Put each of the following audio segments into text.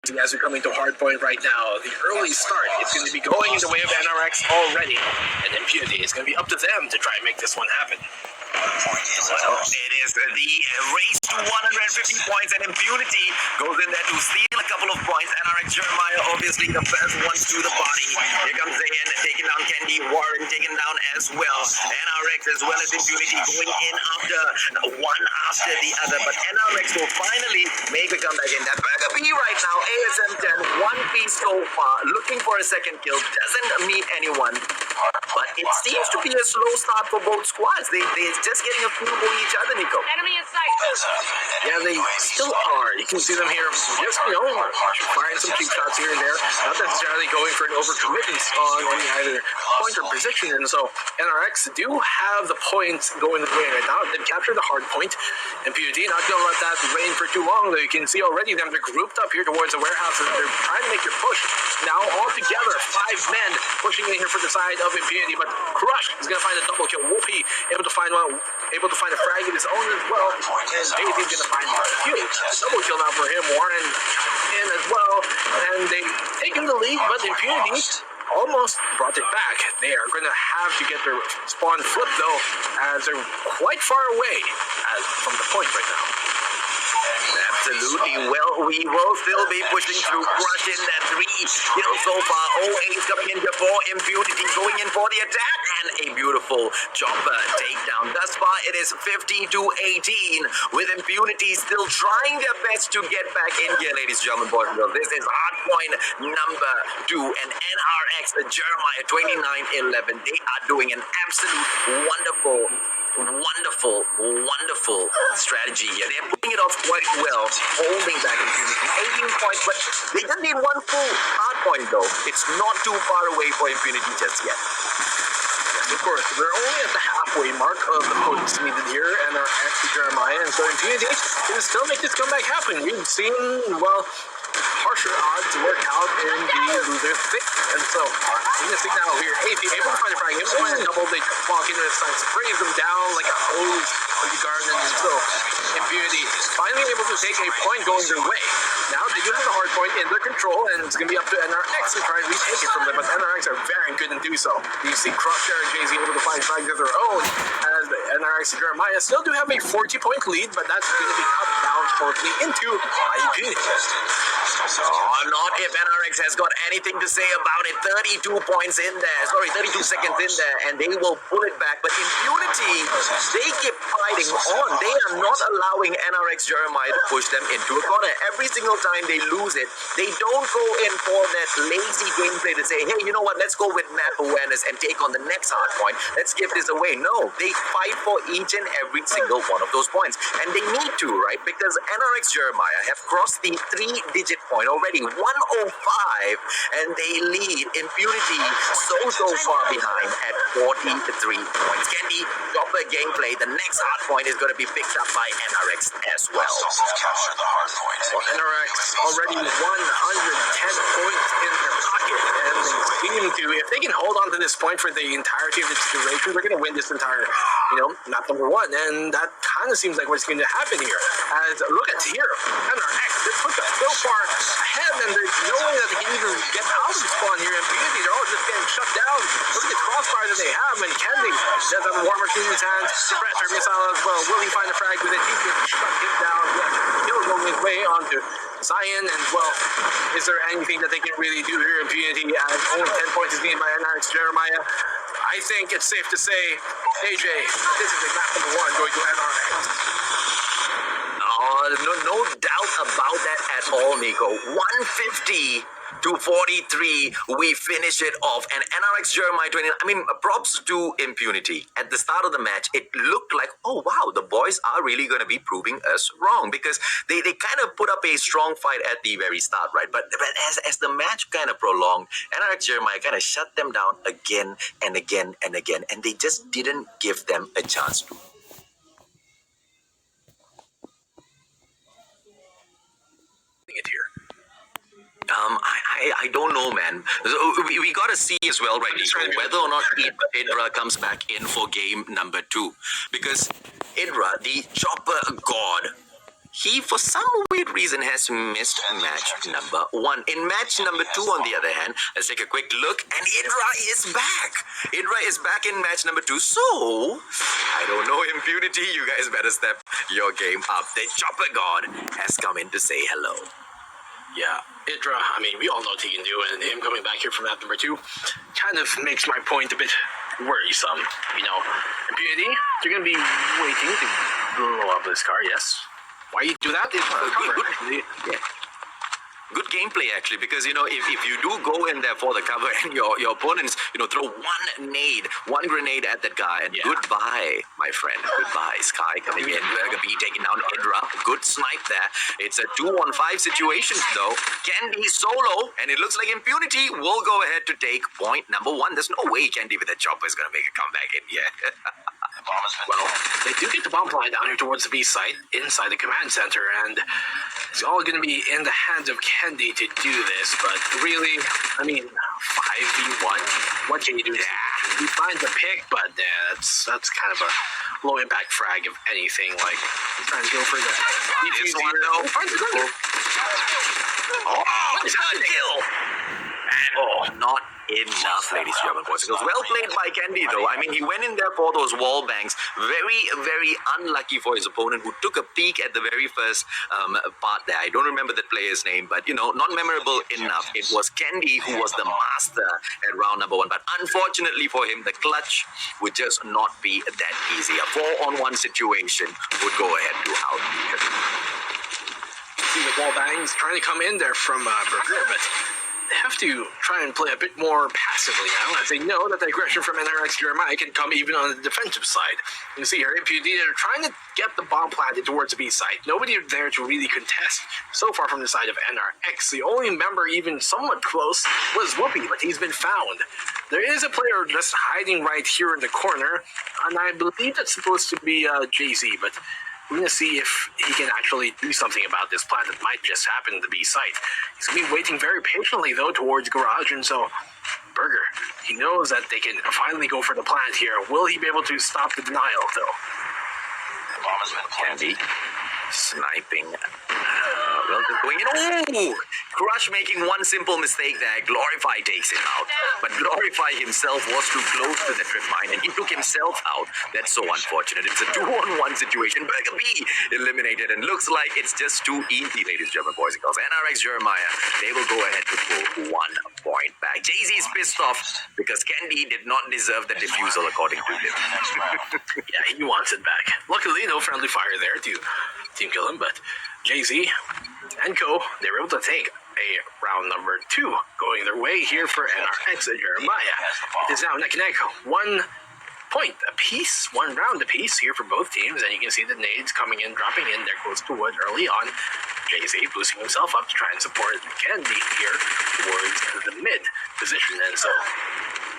As we're coming to hard point right now, the early start is going to be going in the way of NRX already, and Impunity is going to be up to them to try and make this one happen. Well, it is the race to 150 points, and Impunity goes in there to steal a couple of points. NRX Jeremiah, obviously the first ones to the body. Here comes Zayn, taking down Candy, Warren taken down as well. NRX as well as Impunity going in after one after the other, but NRX will finally make a comeback in that Burger B right now. ASM 10, one piece so far, looking for a second kill, doesn't meet anyone. But it seems to be a slow start for both squads. They're just getting a few on each other, Nico. Enemy in sight. Yeah, they still are. You can see them here just, firing some cheap shots here and there. Not necessarily going for an overcommitment on any either point or position. And so NRX do have the points going the way right now. They've captured the hard point. Impunity not going to let that reign for too long, though. You can see already them. They're grouped up here towards the warehouse. And they're trying to make your push. Now all together, 5 men pushing in here for the side of Impunity, but Crush is going to find a double kill. Whoopi able to find a frag of his own as well, and Daisy's going to find a kill. Double kill now for him. Warren in as well, and they've taken the lead, but Impunity almost brought it back. They are going to have to get their spawn flipped though, as they're quite far away from the point right now. Absolutely. Well, we will still be pushing through, crushing that 3 kills so far. OA is coming in here for Impunity, going in for the attack, and a beautiful chopper takedown. Thus far, it is 50-18, with Impunity still trying their best to get back in here, ladies and gentlemen, boys and girls. This is hardpoint number 2, and NRX, Jeremiah 29-11. They are doing an absolute wonderful strategy here. They're putting it off quite well, holding back Impunity. 18 points, but they just need one full hard point though. It's not too far away for Impunity just yet. Of course, we're only at the halfway mark of the points needed here, and our Jeremiah, and so Impunity can still make this comeback happen. We've seen, harsher odds work out in the loser's pick, and so in this thing now here, AP able to find a frag, able to find a double, they walk into the side, sprays them down like a hose of the garden, and so Impunity finally able to take a point going their way. Now they do have the hard point in their control, and it's going to be up to NRX to try and retake it from them, but NRX are very good in doing so. You see Crusher and Jay-Z able to find frags of their own, as the NRX and Jeremiah still do have a 40-point lead, but that's going to be cut down shortly into Impunity. Not if NRX has got anything to say about it. 32 points in there. 32 seconds in there, and they will pull it back. But Impunity, they keep fighting on. They are not allowing NRX Jeremiah to push them into a corner. Every single time they lose it, they don't go in for that lazy gameplay to say, hey, you know what, let's go with map awareness and take on the next hard point. Let's give this away. No, they fight for each and every single one of those points. And they need to, right? Because NRX Jeremiah have crossed the 3-digit point already, 105, and they lead Impunity so far behind at 43 points. Candy, Chopper gameplay, the next hard point is going to be picked up by NRX as well. Capture the hard point. Well, NRX already 110 points in their pocket, and they seem to, if they can hold on to this point for the entirety of this duration, they're going to win this entire, map number 1, and that kind of seems like what's going to happen here. As look at here, NRX, they're put so far ahead, and there's no way that they can even get out of the spawn here. Impunity, they're all just getting shut down. Look at the crossfire that they have, and Candy does have a warmer in his hands. Pressure missile as well. Will he find a frag with it? He's going to shut him down. He'll go his way onto Zion, and is there anything that they can really do here? Impunity, as only 10 points is needed by NRX Jeremiah. I think it's safe to say, AJ, this is a map number 1 going to NRX. No doubt about that at all, Nico. 150 to 43, we finish it off, and NRX Jeremiah 29. Props to Impunity. At the start of the match, it looked like, oh wow, the boys are really going to be proving us wrong, because they kind of put up a strong fight at the very start, right? But as the match kind of prolonged, NRX Jeremiah kind of shut them down again and again and again, and they just didn't give them a chance to. It here. I don't know, man. So we got to see as well, right, Nico, whether or not Idra comes back in for game number 2. Because Idra, the chopper god, He, for some weird reason, has missed match number 1. In match number 2, on the other hand, let's take a quick look, and Idra is back. Idra is back in match number 2, so I don't know, Impunity, you guys better step your game up. The Chopper God has come in to say hello. Yeah, Idra, I mean, we all know what he can do, and him coming back here from map number 2 kind of makes my point a bit worrisome. You know, Impunity, you're going to be waiting to blow up this car, yes. Why you do that? It's cover. Good gameplay, actually, because, you know, if you do go in there for the cover and your opponents, you know, throw one grenade at that guy, and goodbye, my friend, goodbye. Sky coming in, Burger B taking down Idra, good snipe there. It's a 2-on-5 situation, though. Candy solo, and it looks like Impunity will go ahead to take point number 1. There's no way Candy with a chopper is going to make a comeback in here. Well, they do get the bomb flying down here towards the B site, inside the command center, and it's all going to be in the hands of Candy to do this, but really, I mean, 5v1, what can you do? He finds a pick, but that's kind of a low-impact frag of anything, like, he's trying to go for the This one, though. Oh, good kill! And not enough, ladies and gentlemen, boys and girls. Well played by Candy, though. I mean, he went in there for those wall bangs. Very, very unlucky for his opponent, who took a peek at the very first part there. I don't remember that player's name, but, you know, not memorable enough. It was Candy who was the master at round number 1. But unfortunately for him, the clutch would just not be that easy. A 4-on-1 situation would go ahead to out him. See the wall bangs trying to come in there from Burger, but they have to try and play a bit more passively now, as they know that the aggression from NRX Jeremiah can come even on the defensive side. You can see here, Impunity are trying to get the bomb planted towards the B side. Nobody there to really contest so far from the side of NRX. The only member even somewhat close was Whoopi, but he's been found. There is a player just hiding right here in the corner, and I believe that's supposed to be Jay-Z, but we're going to see if he can actually do something about this plant that might just happen in the B site. He's going to be waiting very patiently, though, towards Garage, and so Burger, he knows that they can finally go for the plant here. Will he be able to stop the denial, though? The bomb has been planted. Sniping. Well, just going in. Oh! Crush making one simple mistake there. Glorify takes him out. But Glorify himself was too close to the trip mine, and he took himself out. That's so unfortunate. It's a 2-on-1 situation. Burger B eliminated, and looks like it's just too easy, ladies and gentlemen, boys and girls. NRX Jeremiah, they will go ahead to pull 1 point back. Jay-Z's pissed off because Candy did not deserve the defusal, according to him. Yeah, he wants it back. Luckily, no friendly fire there to team kill him, but Jay-Z and co, they were able to take a round number 2 going their way here for NRX and Jeremiah. It is now neck and neck, 1 point apiece, 1 round apiece here for both teams, and you can see the nades coming in, dropping in there close to wood early on. Jay-Z boosting himself up to try and support Candy here towards the mid position, and so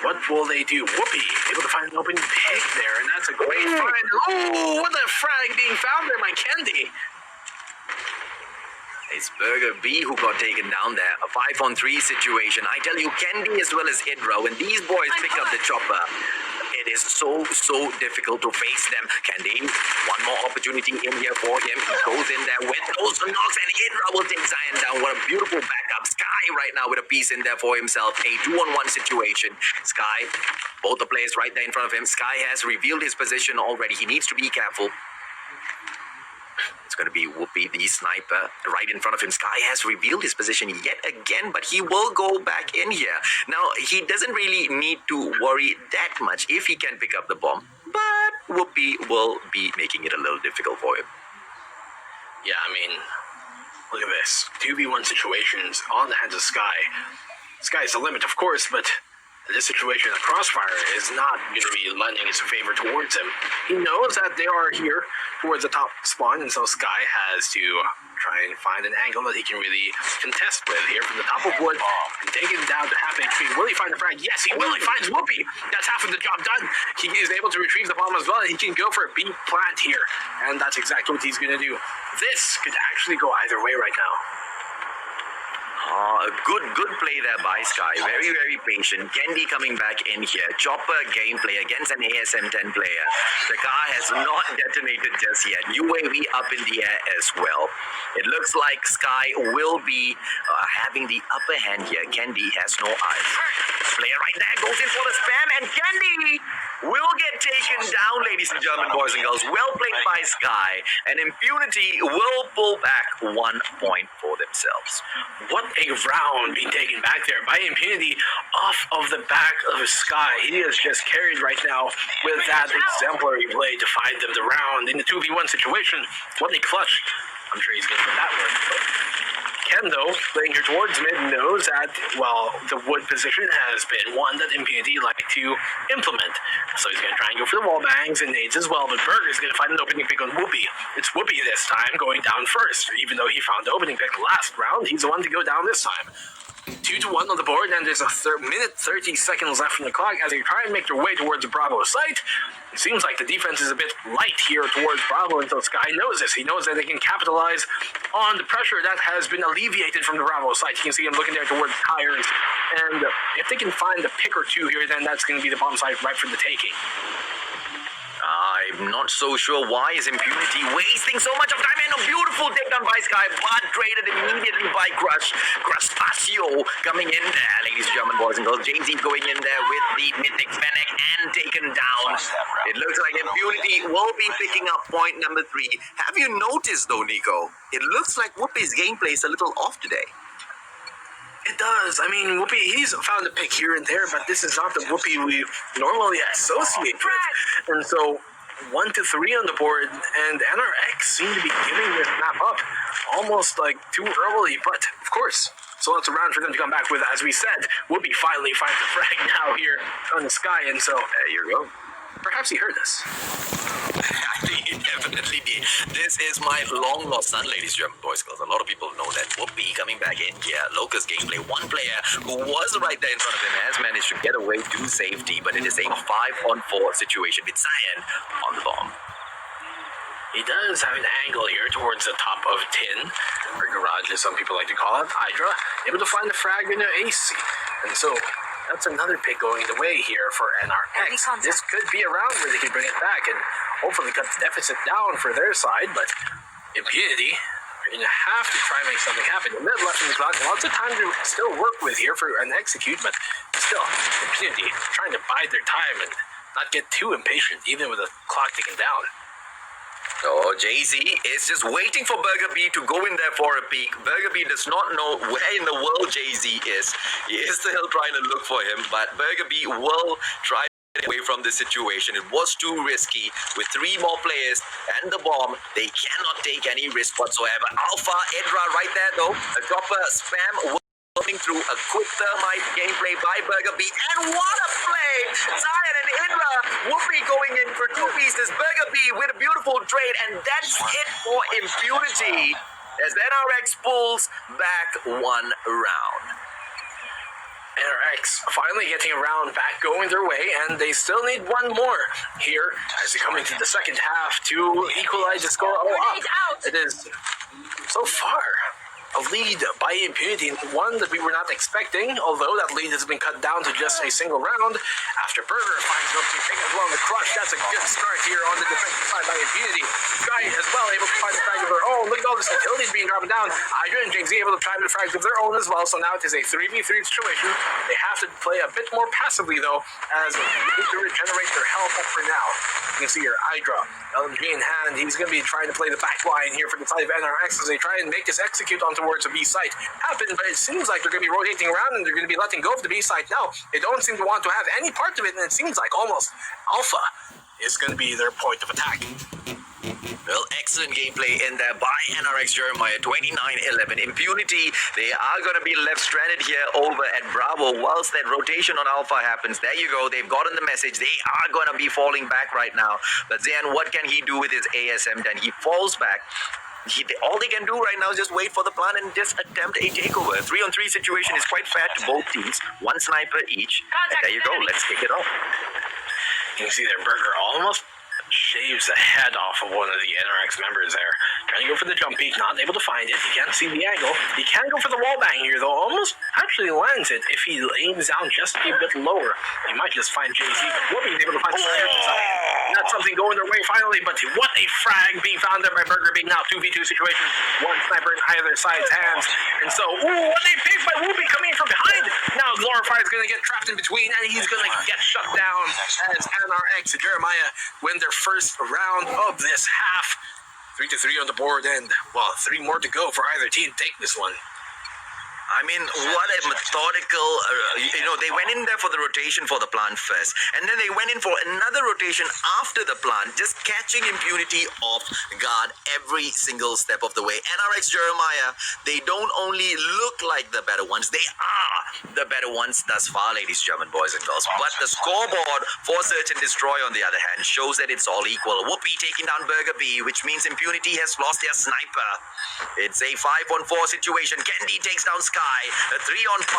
what will they do? Whoopi able to find an open pick there, and that's a great find. Oh, what a frag being found there by Candy. It's Burger B who got taken down there. A 5-on-3 situation. I tell you, Candy as well as Idra, when these boys pick up the chopper, it is so difficult to face them. Candy, one more opportunity in here for him. He goes in there with those knocks, and Idra will take Zion down. What a beautiful backup. Sky right now with a piece in there for himself. A 2-on-1 situation. Sky, both the players right there in front of him. Sky has revealed his position already. He needs to be careful. It's going to be Whoopi, the sniper, right in front of him. Sky has revealed his position yet again, but he will go back in here. Now, he doesn't really need to worry that much if he can pick up the bomb, but Whoopi will be making it a little difficult for him. Yeah, I mean, look at this. 2v1 situations on the hands of Sky. Sky's the limit, of course, but in this situation, the crossfire is not going to be lending its favor towards him. He knows that they are here towards the top spawn, and so Sky has to try and find an angle that he can really contest with here from the top of wood and take him down to half HP. Will he find the frag? Yes, he will. He finds Whoopi. That's half of the job done. He is able to retrieve the bomb as well, and he can go for a B plant here, and that's exactly what he's going to do. This could actually go either way right now. Good play there by Sky. Very, very patient. Kendi coming back in here. Chopper gameplay against an ASM 10 player. The car has not detonated just yet. UAV up in the air as well. It looks like Sky will be having the upper hand here. Kendi has no eyes. Player right there goes in for the spam, and Kendi will get taken down, ladies and gentlemen, boys and girls. Well played by Sky. And Impunity will pull back 1 point for themselves. What a round being taken back there by Impunity off of the back of Sky. He is just carried right now with that exemplary play to find them the round in the 2v1 situation. What a clutch. I'm sure he's going to put that work. Ken, though, playing here towards mid, knows that, well, the wood position has been one that Impunity like to implement. So he's going to try and go for the wall bangs and nades as well, but Burger's going to find an opening pick on Whoopi. It's Whoopi this time going down first. Even though he found the opening pick last round, he's the one to go down this time. 2-1 on the board, and there's a minute 30 seconds left from the clock as they try and make their way towards the Bravo site. It seems like the defense is a bit light here towards Bravo until Sky knows this. He knows that they can capitalize on the pressure that has been alleviated from the Bravo site. You can see him looking there towards tires, and if they can find a pick or two here, then that's going to be the bomb site right for the taking. I'm not so sure why is Impunity wasting so much of time, and a beautiful takedown by Sky, but traded immediately by Crush. Crustasio coming in there, ladies and gentlemen, boys and girls. Jay-Z going in there with the Mythic Fennec and taken down. It looks like Impunity will be picking up point number 3. Have you noticed though, Nico? It looks like Whoopi's gameplay is a little off today. It does. I mean, Whoopi, he's found a pick here and there, but this is not the Whoopi we normally associate with. And so, 1-3 on the board, and NRX seem to be giving this map up almost like too early, but of course, so it's a round for them to come back with. As we said, Whoopi finally finds the frag now here on the Sky, and so there you go. Perhaps he heard us. I think he definitely did. This is my long lost son, ladies and gentlemen, boys and girls. A lot of people know that Whoopi coming back in here. Locust gameplay. One player who was right there in front of him has managed to get away to safety, but it is a 5-on-4 situation with Cyan on the bomb. He does have an angle here towards the top of tin, or garage as some people like to call it. Hydra able to find the frag in the AC, and so that's another pick going the way here for NRX. This could be a round where they can bring it back and hopefully cut the deficit down for their side, but Impunity are going to have to try and make something happen. The minute left in the clock, lots of time to still work with here for an execute, but still, Impunity trying to bide their time and not get too impatient, even with the clock ticking down. Oh, Jay-Z is just waiting for Burger B to go in there for a peek. Burger B does not know where in the world Jay-Z is. He is still trying to look for him, but Burger B will try to get away from this situation. It was too risky. With 3 more players and the bomb, they cannot take any risk whatsoever. Alpha, Edra right there though. A dropper spam coming through, a quick thermite gameplay by Burger B, and what a play! Zion and Indra, Whoopi going in for 2 pieces, Burger B with a beautiful trade, and that's it for Impunity as NRX pulls back 1 round. NRX finally getting a round back going their way, and they still need 1 more here as they come into the second half to equalize the score all up. It is so far a lead by Impunity, one that we were not expecting, although that lead has been cut down to just a single round after Burger finds an opening pick as well in the Crush. That's a good start here on the defensive side by Impunity. Sky as well able to find the frag of their own. Look at all this utilities being dropped down. Hydra and Jay-Z able to find the frags of their own as well, so now it is a 3v3 situation. They have to play a bit more passively though, as they need to regenerate their health up for now. You can see here, Hydra, LMG in hand, he's going to be trying to play the back line here for the side of NRX as they try and make this execute onto towards the B site happen, but it seems like they're going to be rotating around and they're going to be letting go of the B site now. They don't seem to want to have any part of it, and it seems like almost Alpha is going to be their point of attack. Well, excellent gameplay in there by NRX Jeremiah, 29-11. Impunity, they are going to be left stranded here over at Bravo whilst that rotation on Alpha happens. There you go, they've gotten the message. They are going to be falling back right now. But Zayn, what can he do with his ASM then? He falls back. All they can do right now is just wait for the plan and just attempt a takeover. 3-on-3 situation is quite fair to both teams. 1 sniper each. And there you go, let's kick it off. You can see their Burger almost shaves the head off of one of the NRX members there. Trying to go for the jump peak, not able to find it. He can't see the angle. He can go for the wall bang here, though. Almost actually lands it if he aims down just a bit lower. He might just find JC, but Whoopi's able to find not something going their way finally, but what a frag being found there by Burger being now 2v2 situation. One sniper in either side's hands. And so, what a pick by Whoopi coming from behind. Now Glorify is going to get trapped in between, and he's going to get shut down as NRX and Jeremiah win their first round of this half. 3-3 on the board, and, well, 3 more to go for either team. Take this one. I mean, what a methodical, they went in there for the rotation for the plant first, and then they went in for another rotation after the plant, just catching Impunity off guard every single step of the way. NRX Jeremiah, they don't only look like the better ones, they are the better ones thus far, ladies, German boys and girls. But the scoreboard for Search and Destroy, on the other hand, shows that it's all equal. Whoopi taking down Burger B, which means Impunity has lost their sniper. It's a 5-on-4 situation. Candy takes down Sky. A 3-on-5.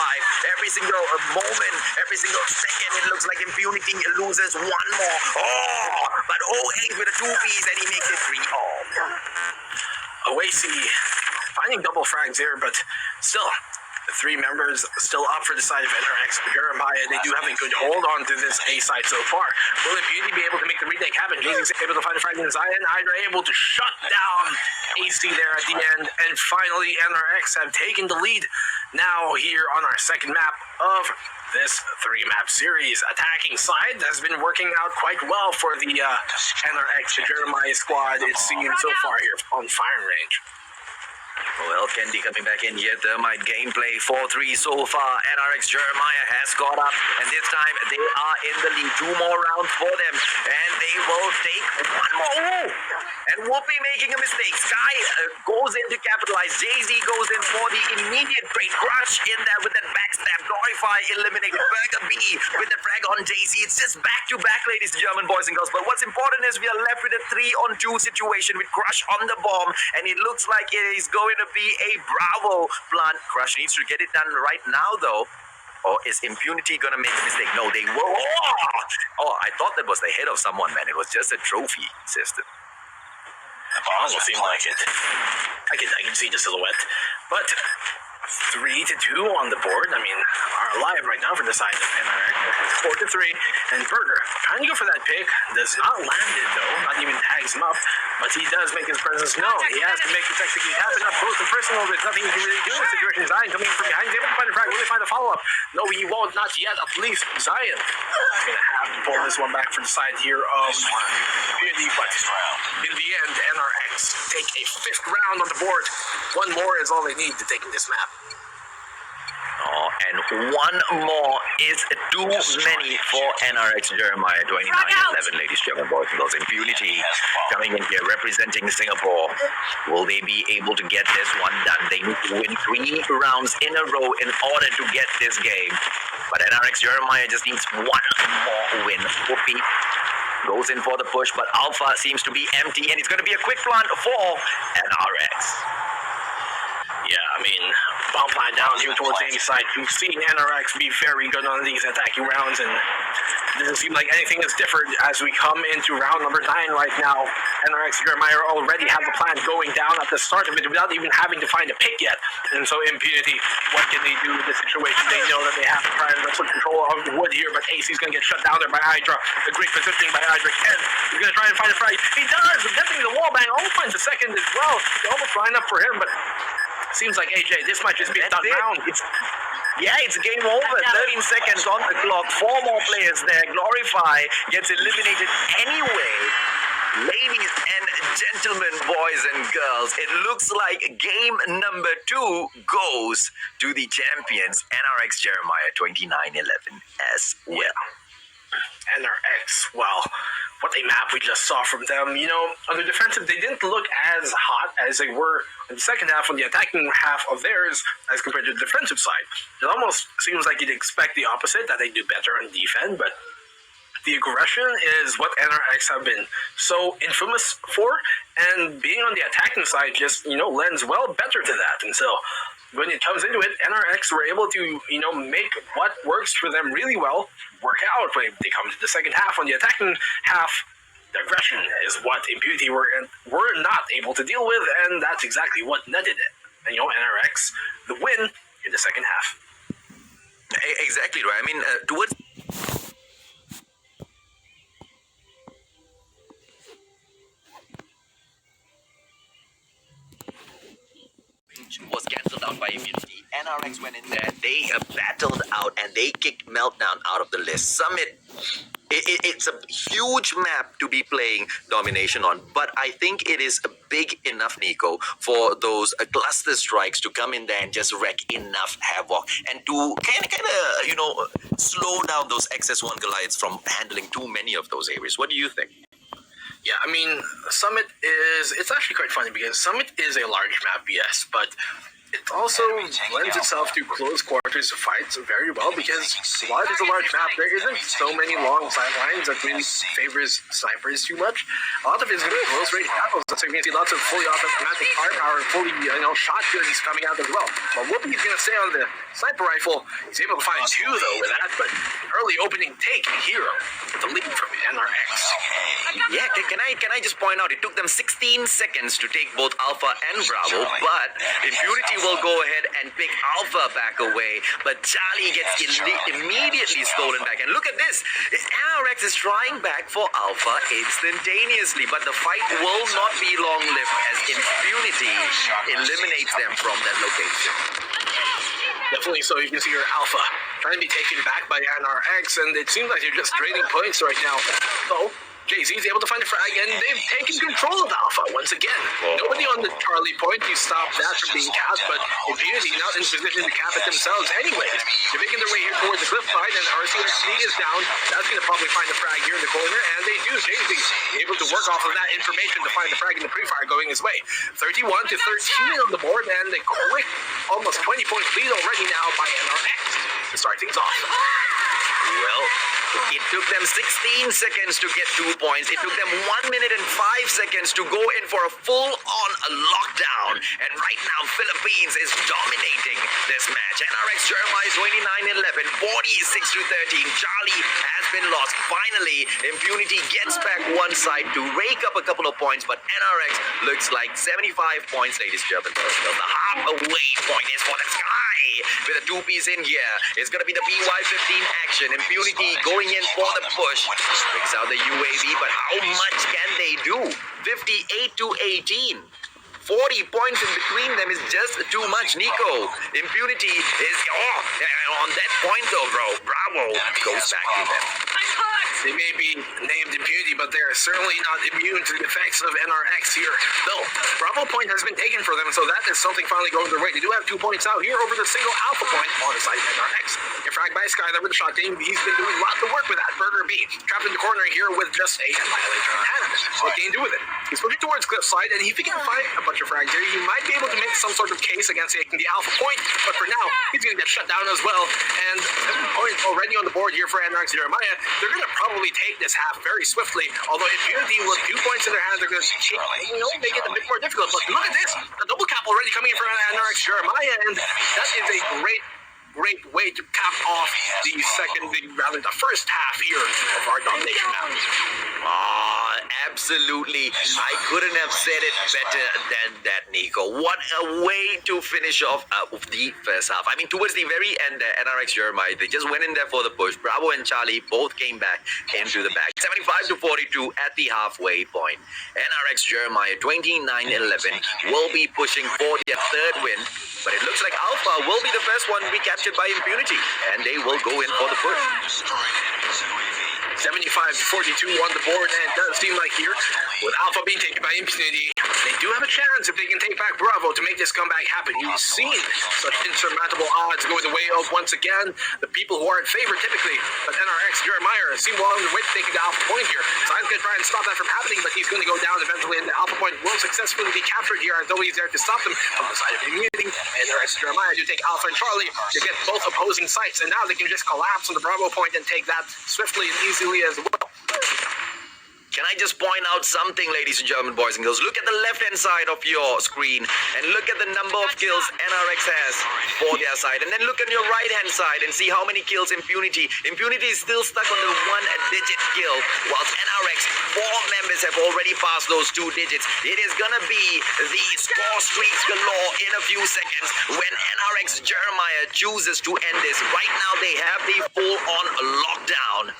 Every single moment, every single second, it looks like Impunity loses one more. But 08 with a 2-piece, and he makes it 3-all. OAC finding double frags here, but still, the 3 members still up for the side of NRX. Jeremiah, they do have a good hold on to this A side so far. Will Impunity be able to make the retake happen? Jason's able to find a frag in Zion. Hydra able to shut down AC there at the end. And finally, NRX have taken the lead now here on our second map of this 3-map series. Attacking side has been working out quite well for the NRX Jeremiah squad, it seems, so far here on firing range. Well, Candy coming back in here. Thermite gameplay 4-3 so far. NRX Jeremiah has caught up, and this time they are in the lead. 2 more rounds for them, and they will take 1 more. And Whoopi making a mistake. Sky goes in to capitalize. Jay-Z goes in for the immediate trade. Crush in there with that backstab. Glorify eliminated. Burger B with the frag on Jay-Z. It's just back-to-back, ladies and German boys and girls. But what's important is we are left with a 3-on-2 situation with Crush on the bomb, and it looks like it is going to be a Bravo plant. Crush needs to get it done right now, though. Or is Impunity gonna make a mistake? No, they will. I thought that was the head of someone, man. It was just a trophy system. Almost seemed like it. I can see the silhouette, but 3-2 on the board. I mean, are alive right now for the side of NRX. 4-3, and Burger trying to go for that pick, does not land it though. Not even tags him up, but he does make his presence known. He has to make it execute happen up close and personal. There's nothing he can really do in this situation. Zion coming from behind, he's able to find a frag. Will he find a follow-up? No, he won't. Not yet. At least Zion is gonna have to pull this one back for the side here of Impunity, but in the end, NRX take a 5th round on the board. 1 more is all they need to take in this map. And 1 more is too many for NRX Jeremiah. 29-11, ladies and gentlemen, boys and girls. Impunity coming in here representing Singapore. Will they be able to get this one done? They need to win 3 rounds in a row in order to get this game. But NRX Jeremiah just needs 1 more win. Whoopi goes in for the push, but Alpha seems to be empty, and it's going to be a quick plant for NRX. Yeah, I mean, bomb line down here towards the A side. We've seen NRX be very good on these attacking rounds, and it doesn't seem like anything is different as we come into round number 9 right now. NRX Jeremiah already have the plan going down at the start of it without even having to find a pick yet. And so Impunity, what can they do in this situation? They know that they have to try and wrestle control of the wood here, but AC's going to get shut down there by Hydra. A great positioning by Hydra. Ken is going to try and find a frag. He does! Definitely the wall bang. Almost finds a second as well. They almost line up for him, but seems like AJ, this might just be a done round. It's game over. 13 seconds on the clock. 4 more players there. Glorify gets eliminated anyway. Ladies and gentlemen, boys and girls, it looks like game number 2 goes to the champions, NRX Jeremiah 29-11 as well. NRX, well, what a map we just saw from them. You know, on the defensive, they didn't look as hot as they were in the second half on the attacking half of theirs as compared to the defensive side. It almost seems like you'd expect the opposite, that they do better on defense, but the aggression is what NRX have been so infamous for, and being on the attacking side just, lends well better to that. And so when it comes into it, NRX were able to, make what works for them really well work out. When they come to the second half on the attacking half, The aggression is what Impunity were not able to deal with, and that's exactly what netted it. And NRX, the win in the second half. Exactly right. I mean, towards was cancelled out by Impunity. NRX went in there, they battled out, and they kicked Meltdown out of the list. Summit, it's a huge map to be playing domination on, but I think it is big enough, Nico, for those cluster strikes to come in there and just wreak enough havoc and to kind of slow down those XS1 Goliaths from handling too many of those areas. What do you think? Yeah, I mean, Summit it's actually quite funny because Summit is a large map, yes, but it also lends itself to close quarters fights very well because while it's a large map, there isn't so many long sidelines that really favors snipers too much. A lot of it is going to be close range battles, so you can see lots of fully automatic firepower, fully shotguns coming out as well. But Whoopi is going to stay on the sniper rifle. He's able to find two though with that, but early opening take here with the lead from NRX. Yeah, can I just point out, it took them 16 seconds to take both Alpha and Bravo, but Impunity will go ahead and pick Alpha back away, but Charlie gets immediately stolen back. And look at this, NRX is trying back for Alpha instantaneously, but the fight will not be long-lived as Impunity eliminates them from that location. Definitely, so you can see your Alpha trying to be taken back by NRX, and it seems like they're just trading points right now. So Jay-Z's able to find a frag, and they've taken control of Alpha once again. Nobody on the Charlie point to stop that from being capped, but Impunity not in position to cap it themselves anyways. They're making their way here towards the cliff side, and RCXD is down. That's going to probably find the frag here in the corner, and they do. Jay-Z able to work off of that information to find the frag in the pre-fire going his way. 31-13 on the board, and a quick, almost 20-point lead already now by NRX to start things off. Well, it took them 16 seconds to get 2 points. It took them 1 minute and 5 seconds to go in for a full-on lockdown. And right now, Philippines is dominating this match. NRX Jeremiah 29-11, 46-13. Charlie has been lost. Finally, Impunity gets back one side to rake up a couple of points, but NRX looks like 75 points, ladies and gentlemen. The halfway point is for the sky. With a two-piece in here, it's going to be the BY-15 action. Impunity going in for the push. Brings out the UAV, but how much can they do? 58-18. 40 points in between them is just too much, Nico. Impunity is on that point though, bro. Bravo goes back to them. They may be named Impunity, but they're certainly not immune to the effects of NRX here. Though, Bravo point has been taken for them, so that is something finally going their way. They do have 2 points out here over the single Alpha point on the side of NRX. In frag by Skyler with the shot team, he's been doing lots of work with that. Burger B trapped in the corner here with just a violator in hand. What can he do with it? He's pushing towards Cliffside, and if he can find a bunch of frags here, he might be able to make some sort of case against taking the Alpha point, but for now, he's going to get shut down as well. And 7 points already on the board here for NRX Jeremiah. They're going to probably take this half very swiftly, although Impunity with 2 points in their hands, they're going to make it a bit more difficult. But look at this, the double cap already coming in from NRX Jeremiah, and that is a great way to cap off the first half here of our domination match. Absolutely. I couldn't have said it better than that, Nico. What a way to finish off the first half. I mean, towards the very end, NRX Jeremiah, they just went in there for the push. Bravo and Charlie both came back into the bag. 75-42 at the halfway point. NRX Jeremiah 29-11 will be pushing for their third win, but it looks like Alpha will be the first one to be captured by Impunity, and they will go in for the push. 75-42 on the board, and it does seem like here, with Alpha being taken by Impunity, they do have a chance if they can take back Bravo to make this comeback happen. You've seen such insurmountable odds go the way of, once again, the people who are in favor typically, but NRX Jeremiah seem well on the way to taking the Alpha point here. Side's going to try and stop that from happening, but he's going to go down eventually, and the Alpha point will successfully be captured here, as though he's there to stop them from the side of Immunity. And NRX Jeremiah do take Alpha and Charlie to get both opposing sites, and now they can just collapse on the Bravo point and take that swiftly and easily as well. Can I just point out something, ladies and gentlemen, boys and girls? Look at the left-hand side of your screen and look at the number of kills NRX has for their side. And then look on your right-hand side and see how many kills Impunity. Impunity is still stuck on the one-digit kill, whilst NRX, 4 members have already passed those 2 digits. It is gonna be the score streaks galore in a few seconds when NRX Jeremiah chooses to end this. Right now, they have the full-on lockdown.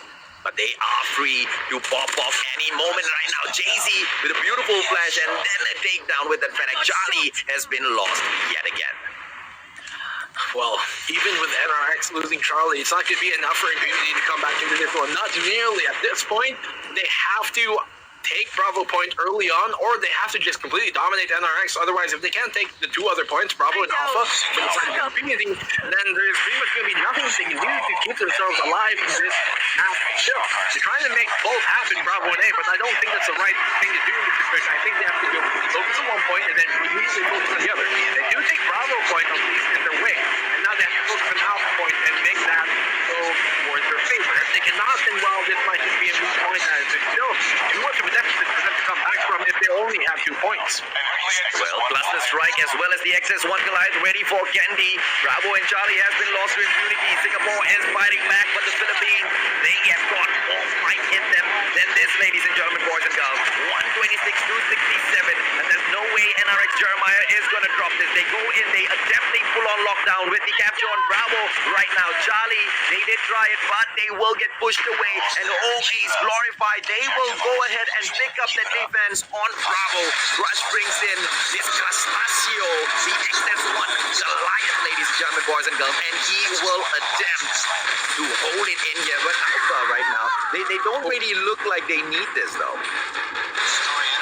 But they are free to pop off any moment right now. Jay-Z with a beautiful flash and then a takedown with that Fennec. Charlie has been lost yet again. Well, even with NRX losing Charlie, it's not going to be enough for Impunity to come back into this one. Not nearly. At this point, they have to take Bravo point early on, or they have to just completely dominate NRX. Otherwise, if they can't take the 2 other points, Bravo and Alpha, from the side of Impunity, then there's pretty much going to be nothing they can do to keep themselves alive in this half show. They're trying to make both happen, Bravo and A, but I don't think that's the right thing to do in this situation. I think they have to go focus on one point and then immediately focus on the other. They do take Bravo point at least in their way, and now they have to focus on Alpha point and make that go towards their favor. If they cannot, then well, this might just be a moot point as it's still too much of a deficit for them to come back from if they only have 2 points. Well, plus the strike as well as the XS1 Goliath ready for Candy. Bravo and Charlie has been lost to Impunity. Singapore is fighting back, but the Philippines, they have got more fight in them than this, ladies and gentlemen, boys and girls. 126 to 67, and there's no way NRX Jeremiah is going to drop this. They go in, they attempt the full-on lockdown with the capture on Bravo right now. Charlie, they did try it, but they will get pushed away, and OP's glorified. They will go ahead and pick up the defense on Bravo. Rush brings in this Castasio, the XS1 Goliath, ladies and gentlemen, boys and girls, and he will attempt to hold it in here. But Alpha right now, they don't really look like they need this, though.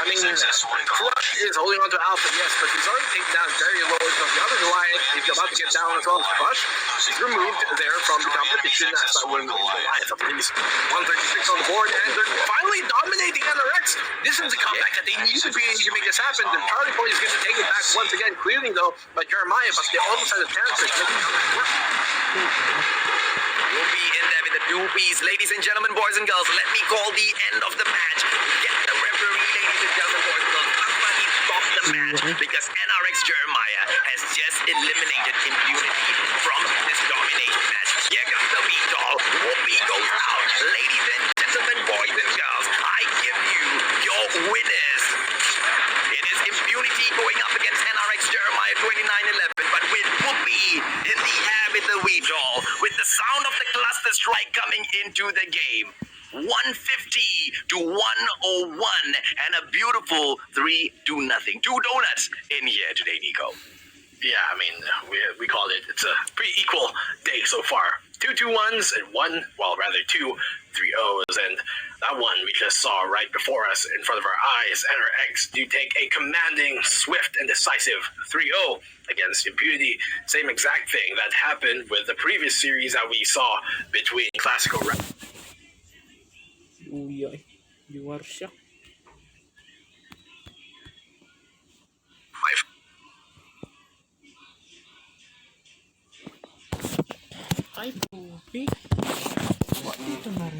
I mean, Crush is holding on to Alpha, yes, but he's already taken down very low. So the other Goliath, he's about to get down as well as Crush. He's removed there from the competition. That's not winning the Goliath, at least. 136 on the board, and they're finally dominating NRX. This is the comeback that they need to be to make this happen. The Charlie point is going to take it back once again, clearly though, by Jeremiah, but they almost had a chance to make the comeback work. We'll be in there with the 2-piece. Ladies and gentlemen, boys and girls, let me call the end of the match. Get the referee, ladies and gentlemen, boys and girls. Somebody stop the match because NRX Jeremiah has just eliminated Impunity from this domination match. Here comes the beat-all. Whoopi goes out. Ladies and gentlemen, boys and girls, I give you your winners. It is Impunity going up against NRX Jeremiah 29-11, but with Whoopi in the air with the wheat-all, with the sound of the cluster strike coming into the game. 150 to 101 and a beautiful 3-0. 2 donuts in here today, Nico. Yeah, I mean, we called it. It's a pretty equal day so far. 2 2-1s and 2 3-0s, and that one we just saw right before us in front of our eyes. NRX do take a commanding, swift, and decisive 3-0 against Impunity. Same exact thing that happened with the previous series that we saw between Classical Rap. Uyay, luar siya. Ay, pupi. Wak dito na rin.